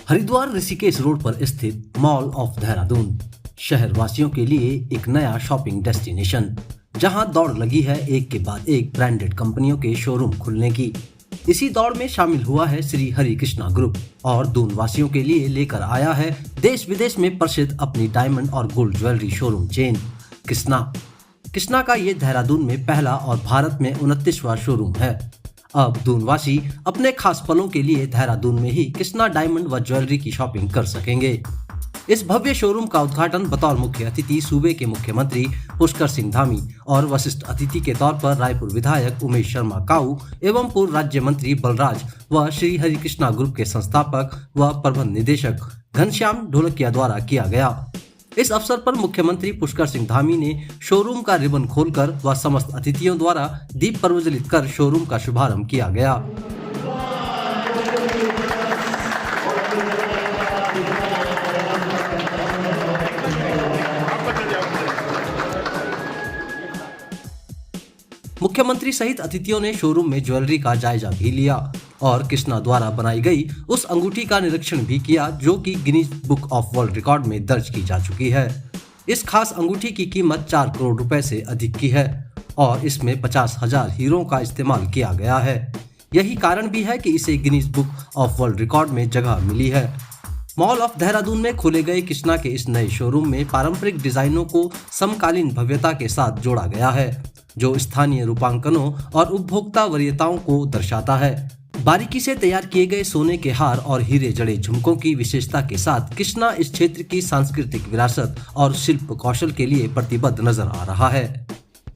Haridwar Rishikesh road पर स्थित mall of Dehradun शहर वासियों के लिए एक नया शॉपिंग डेस्टिनेशन, जहां दौड़ लगी है एक के बाद एक ब्रांडेड कंपनियों के शोरूम खुलने की। इसी दौड़ में शामिल हुआ है श्री हरि कृष्णा ग्रुप और दून वासियों के लिए लेकर आया है देश विदेश में प्रसिद्ध अपनी डायमंड और gold jewellery showroom chain Krishna का ये देहरादून में पहला और भारत में 29वां शोरूम है। अब दूनवासी अपने खास पलों के लिए देहरादून में ही कृष्णा डायमंड व ज्वेलरी की शॉपिंग कर सकेंगे। इस भव्य शोरूम का उद्घाटन बतौर मुख्य अतिथि सूबे के मुख्यमंत्री पुष्कर सिंह धामी और वरिष्ठ अतिथि के तौर पर रायपुर विधायक उमेश शर्मा काऊ एवं पूर्व राज्य मंत्री बलराज व श्री हरि कृष्णा ग्रुप के संस्थापक व प्रबंध निदेशक घनश्याम ढोलकिया द्वारा किया गया। इस अवसर पर मुख्यमंत्री पुष्कर सिंह धामी ने शोरूम का रिबन खोलकर व समस्त अतिथियों द्वारा दीप प्रज्वलित कर शोरूम का शुभारंभ किया गया। मुख्यमंत्री सहित अतिथियों ने शोरूम में ज्वेलरी का जायजा भी लिया और कृष्णा द्वारा बनाई गई उस अंगूठी का निरीक्षण भी किया जो कि Guinness book of world record में दर्ज की जा चुकी है। इस खास अंगूठी की कीमत 4 करोड़ रुपए से अधिक की है और इसमें 50,000 हीरों का इस्तेमाल किया गया है। यही कारण भी है कि इसे Guinness book of world record में जगह मिली है। मॉल ऑफ देहरादून में खोले गए कृष्णा के इस नए शोरूम में पारंपरिक डिजाइनों को समकालीन भव्यता के साथ जोड़ा गया है, जो स्थानीय रूपांकनों और उपभोक्ता वरीयताओं को दर्शाता है। बारीकी से तैयार किए गए सोने के हार और हीरे जड़े झुमकों की विशेषता के साथ कृष्णा इस क्षेत्र की सांस्कृतिक विरासत और शिल्प कौशल के लिए प्रतिबद्ध नजर आ रहा है।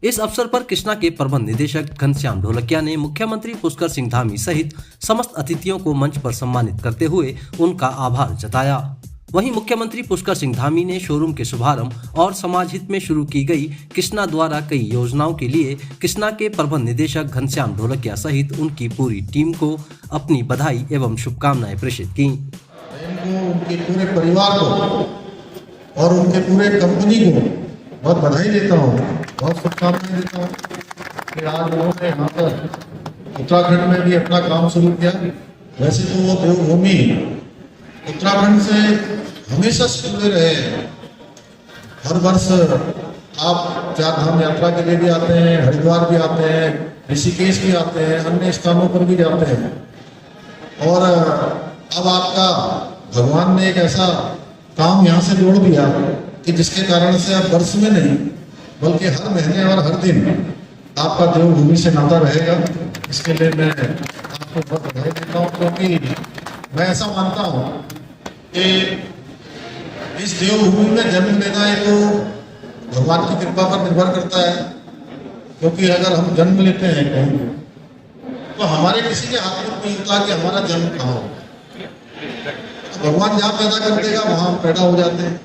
इस अवसर पर कृष्णा के प्रबंध निदेशक घनश्याम ढोलकिया ने मुख्यमंत्री पुष्कर सिंह धामी सहित समस्त अतिथियों को मंच पर सम्मानित करते हुए उनका आभार जताया। वहीं मुख्यमंत्री पुष्कर सिंह धामी ने शोरूम के शुभारंभ और समाज हित में शुरू की गई कृष्णा द्वारा कई योजनाओं के लिए कृष्णा के प्रबंध निदेशक घनश्याम ढोलकिया सहित उनकी पूरी टीम को अपनी बधाई एवं शुभकामनाएं प्रेषित की। उनके पूरे परिवार को और उनके पूरे कंपनी को बहुत बधाई देता हूँ, बहुत शुभकामनाएं देता हूँ कि आज उन्होंने यहाँ पर उत्तराखंड में भी अपना काम शुरू किया। वैसे तो वो देवभूमि उत्तराखंड से हमेशा से जुड़े रहे हैं। हर वर्ष आप 4 धाम यात्रा के लिए भी आते हैं, हरिद्वार भी आते हैं, ऋषिकेश भी आते हैं, अन्य स्थानों पर भी जाते हैं। और अब आपका भगवान ने एक ऐसा काम यहाँ से जोड़ दिया कि जिसके कारण से अब वर्ष में नहीं बल्कि हर महीने और हर दिन आपका देवभूमि से नाता रहेगा। इसके लिए मैं आपको बहुत बधाई देता हूँ, क्योंकि मैं ऐसा मानता हूँ कि इस देवभूमि में जन्म लेना है तो भगवान की कृपा पर निर्भर करता है। क्योंकि अगर हम जन्म लेते हैं कहीं तो हमारे किसी के हाथ में नहीं होता कि हमारा जन्म कहाँ हो। तो भगवान जहाँ पैदा कर देगा वहाँ हम पैदा हो जाते हैं।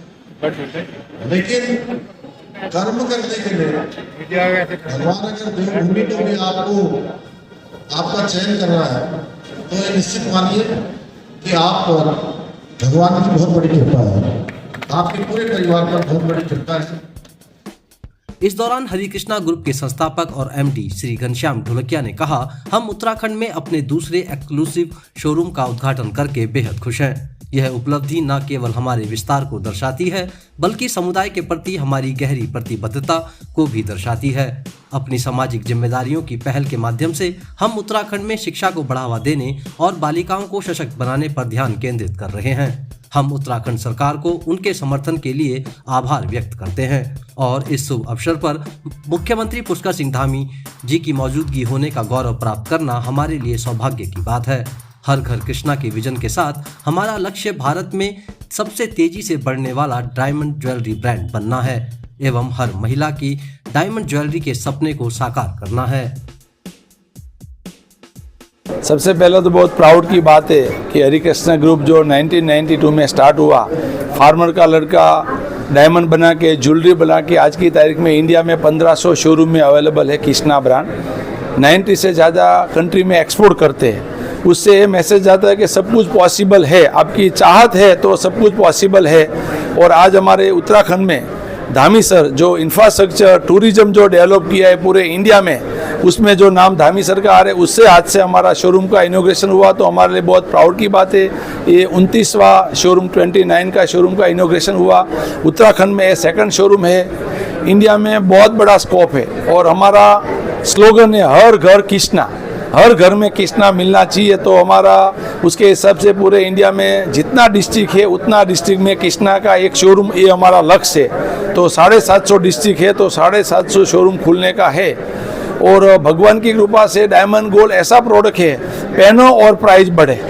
लेकिन कर्म करने के लिए भगवान अगर देवभूमि को भी आपका चयन कर रहा है तो ये निश्चित मानिए कि आप पर भगवान की बहुत बड़ी कृपा है, आपके पूरे परिवार पर बहुत बड़ी कृपा है। इस दौरान हरि कृष्णा ग्रुप के संस्थापक और एमडी श्री घनश्याम ढोलकिया ने कहा, हम उत्तराखंड में अपने दूसरे एक्सक्लूसिव शोरूम का उद्घाटन करके बेहद खुश हैं। यह उपलब्धि न केवल हमारे विस्तार को दर्शाती है बल्कि समुदाय के प्रति हमारी गहरी प्रतिबद्धता को भी दर्शाती है। अपनी सामाजिक जिम्मेदारियों की पहल के माध्यम से हम उत्तराखंड में शिक्षा को बढ़ावा देने और बालिकाओं को सशक्त बनाने पर ध्यान केंद्रित कर रहे हैं। हम उत्तराखंड सरकार को उनके समर्थन के लिए आभार व्यक्त करते हैं और इस शुभ अवसर पर मुख्यमंत्री पुष्कर सिंह धामी जी की मौजूदगी होने का गौरव प्राप्त करना हमारे लिए सौभाग्य की बात है। हर घर कृष्णा के विजन के साथ हमारा लक्ष्य भारत में सबसे तेजी से बढ़ने वाला डायमंड ज्वेलरी ब्रांड बनना है एवं हर महिला की डायमंड ज्वेलरी के सपने को साकार करना है। सबसे पहले तो बहुत प्राउड की बात है कि हरि कृष्णा ग्रुप जो 1992 में स्टार्ट हुआ, फार्मर का लड़का डायमंड बना के ज्वेलरी बना के आज की तारीख में इंडिया में 1500 शोरूम में अवेलेबल है कृष्णा ब्रांड। 90 से ज़्यादा कंट्री में एक्सपोर्ट करते हैं। उससे ये मैसेज आता है कि सब कुछ पॉसिबल है, आपकी चाहत है तो सब कुछ पॉसिबल है। और आज हमारे उत्तराखंड में धामीसर जो इंफ्रास्ट्रक्चर टूरिज्म जो डेवलप किया है पूरे इंडिया में, उसमें जो नाम धामीसर का आ रहा है, उससे आज से हमारा शोरूम का इनॉग्रेशन हुआ, तो हमारे लिए बहुत प्राउड की बात है। ये 29वां शोरूम 29 का शोरूम का इनॉग्रेशन हुआ। उत्तराखंड में ये सेकंड शोरूम है। इंडिया में बहुत बड़ा स्कोप है और हमारा स्लोगन है हर घर कृष्णा, हर घर में कृष्णा मिलना चाहिए। तो हमारा उसके हिसाब से पूरे इंडिया में जितना डिस्ट्रिक्ट है उतना डिस्ट्रिक्ट में कृष्णा का एक शोरूम, ये हमारा लक्ष्य है। तो 750 डिस्ट्रिक्ट है तो 750 शोरूम खुलने का है। और भगवान की कृपा से डायमंड गोल्ड ऐसा प्रोडक्ट है पहनो और प्राइस बढ़े।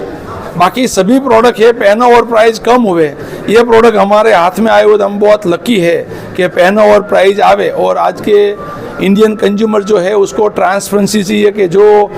बाकी सभी प्रोडक्ट है पहनो और प्राइस कम हुए, ये प्रोडक्ट हमारे हाथ में आए हुए तो हम बहुत लकी है कि पहनो और प्राइस आवे। और आज के इंडियन कंज्यूमर जो है उसको ट्रांसपेरेंसी चाहिए कि जो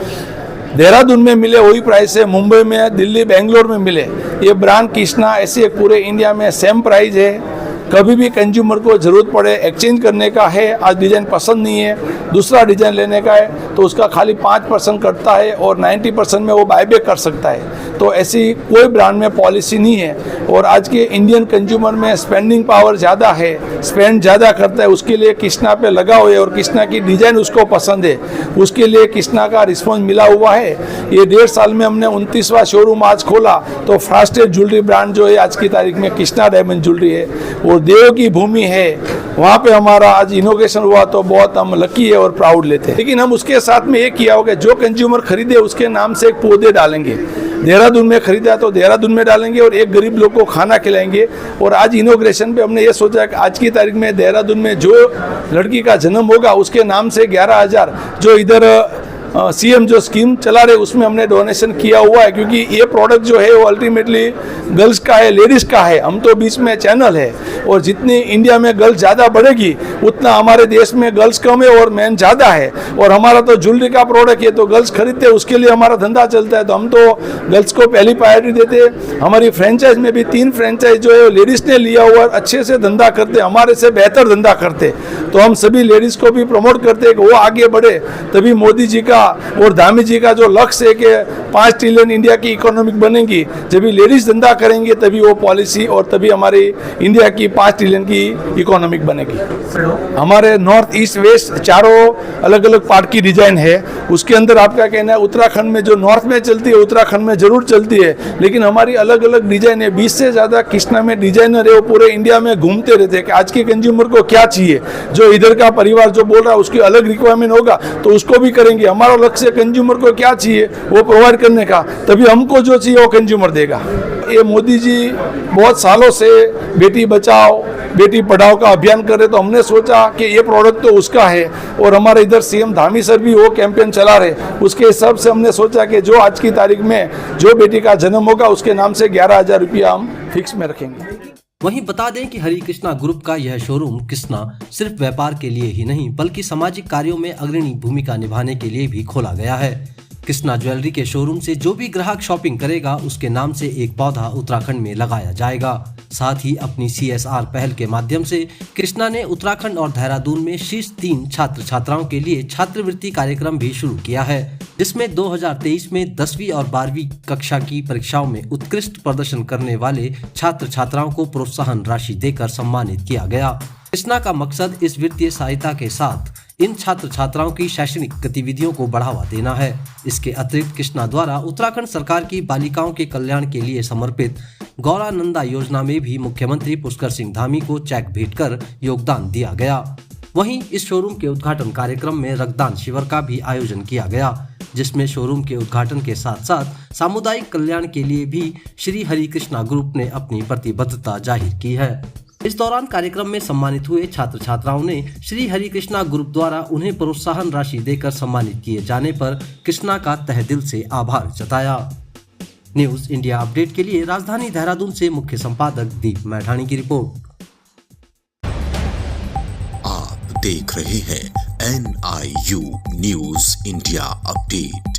देहरादून में मिले वही प्राइस से मुंबई में, दिल्ली, बेंगलोर में मिले। ये ब्रांड कृष्णा ऐसे पूरे इंडिया में सेम प्राइस है। कभी भी कंज्यूमर को ज़रूरत पड़े एक्सचेंज करने का है, आज डिज़ाइन पसंद नहीं है, दूसरा डिज़ाइन लेने का है, तो उसका खाली 5% कटता है और 90% में वो बायबैक कर सकता है। तो ऐसी कोई ब्रांड में पॉलिसी नहीं है। और आज के इंडियन कंज्यूमर में स्पेंडिंग पावर ज़्यादा है, स्पेंड ज़्यादा करता है, उसके लिए कृष्णा पे लगा हुआ है और कृष्णा की डिज़ाइन उसको पसंद है, उसके लिए कृष्णा का रिस्पॉन्स मिला हुआ है। ये 1.5 साल में हमने 29वां शोरूम आज खोला, तो फास्टेस्ट ज्वेलरी ब्रांड जो है आज की तारीख में कृष्णा डायमंड ज्वेलरी है। और देव की भूमि है, वहाँ पे हमारा आज इनोग्रेशन हुआ तो बहुत हम लकी है और प्राउड लेते हैं। लेकिन हम उसके साथ में ये किया होगा, जो कंज्यूमर खरीदे उसके नाम से एक पौधे डालेंगे। देहरादून में खरीदा तो देहरादून में डालेंगे और एक गरीब लोग को खाना खिलाएंगे। और आज इनोग्रेशन पे हमने ये सोचा कि आज की तारीख में देहरादून में जो लड़की का जन्म होगा उसके नाम से 11,000 जो इधर सीएम जो स्कीम चला रहे उसमें हमने डोनेशन किया हुआ है, क्योंकि ये प्रोडक्ट जो है वो अल्टीमेटली गर्ल्स का है, लेडीज़ का है। हम तो बीच में चैनल है और जितनी इंडिया में गर्ल्स ज़्यादा बढ़ेगी उतना हमारे देश में गर्ल्स कम है और मैन ज़्यादा है। और हमारा तो ज्वेलरी का प्रोडक्ट है तो गर्ल्स खरीदते हैं, उसके लिए हमारा धंधा चलता है, तो हम तो गर्ल्स को पहली प्रायोरिटी देते हैं। हमारी फ्रेंचाइज में भी 3 फ्रेंचाइज जो है लेडीज़ ने लिया हुआ अच्छे से धंधा करते, हमारे से बेहतर धंधा करते। तो हम सभी लेडीज़ को भी प्रमोट करते हैं कि वो आगे बढ़े, तभी मोदी जी का और धामी जी का जो लक्ष्य है कि 5 ट्रिलियन इंडिया की इकोनॉमिक बनेगी, जब भी लेडीज धंधा करेंगे तभी वो पॉलिसी और तभी हमारी इंडिया की 5 ट्रिलियन की इकोनॉमिक बनेगी। हमारे नॉर्थ ईस्ट वेस्ट चारों अलग अलग पार्ट की डिजाइन है। उसके अंदर आपका कहना है उत्तराखंड में जो नॉर्थ में चलती है उत्तराखंड में जरूर चलती है, लेकिन हमारी अलग अलग डिजाइन है। 20 से ज़्यादा कृष्णा में डिजाइनर है, वो पूरे इंडिया में घूमते रहते हैं कि आज के कंज्यूमर को क्या चाहिए। जो इधर का परिवार जो बोल रहा है उसकी अलग रिक्वायरमेंट होगा तो उसको भी करेंगे। हमारा लक्ष्य कंज्यूमर को क्या चाहिए वो प्रोवाइड करने का, तभी हमको जो चाहिए वो कंज्यूमर देगा। ये मोदी जी बहुत सालों से बेटी बचाओ बेटी पढ़ाओ का अभियान कर रहे, तो हमने सोचा कि ये प्रोडक्ट तो उसका है और हमारे इधर सीएम धामी सर भी वो कैंपेन चला रहे। उसके हिसाब से हमने सोचा कि जो आज की तारीख में जो बेटी का जन्म होगा उसके नाम से 11,000 रुपया हम फिक्स में रखेंगे। वहीं बता दें कि हरि कृष्णा ग्रुप का यह शोरूम कृष्णा सिर्फ व्यापार के लिए ही नहीं बल्कि सामाजिक कार्यों में अग्रणी भूमिका निभाने के लिए भी खोला गया है। कृष्णा ज्वेलरी के शोरूम से जो भी ग्राहक शॉपिंग करेगा उसके नाम से एक पौधा उत्तराखंड में लगाया जाएगा। साथ ही अपनी CSR पहल के माध्यम से कृष्णा ने उत्तराखंड और देहरादून में शीर्ष 3 छात्र छात्राओं के लिए छात्रवृत्ति कार्यक्रम भी शुरू किया है, जिसमें 2023 में 10वीं और 12वीं कक्षा की परीक्षाओं में उत्कृष्ट प्रदर्शन करने वाले छात्र छात्राओं को प्रोत्साहन राशि देकर सम्मानित किया गया। कृष्णा का मकसद इस वित्तीय सहायता के साथ इन छात्र छात्राओं की शैक्षणिक गतिविधियों को बढ़ावा देना है। इसके अतिरिक्त कृष्णा द्वारा उत्तराखंड सरकार की बालिकाओं के कल्याण के लिए समर्पित गौरानंदा योजना में भी मुख्यमंत्री पुष्कर सिंह धामी को चेक भेंट कर योगदान दिया गया। वहीं इस शोरूम के उद्घाटन कार्यक्रम में रक्तदान शिविर का भी आयोजन किया गया, जिसमें शोरूम के उद्घाटन के साथ साथ सामुदायिक कल्याण के लिए भी श्री हरि कृष्णा ग्रुप ने अपनी प्रतिबद्धता जाहिर की है। इस दौरान कार्यक्रम में सम्मानित हुए छात्र छात्राओं ने श्री हरि कृष्णा ग्रुप द्वारा उन्हें प्रोत्साहन राशि देकर सम्मानित किए जाने पर कृष्णा का तहे दिल से आभार जताया। न्यूज इंडिया अपडेट के लिए राजधानी देहरादून से मुख्य संपादक दीप मैठाणी की रिपोर्ट। आप देख रहे हैं NIU न्यूज इंडिया अपडेट।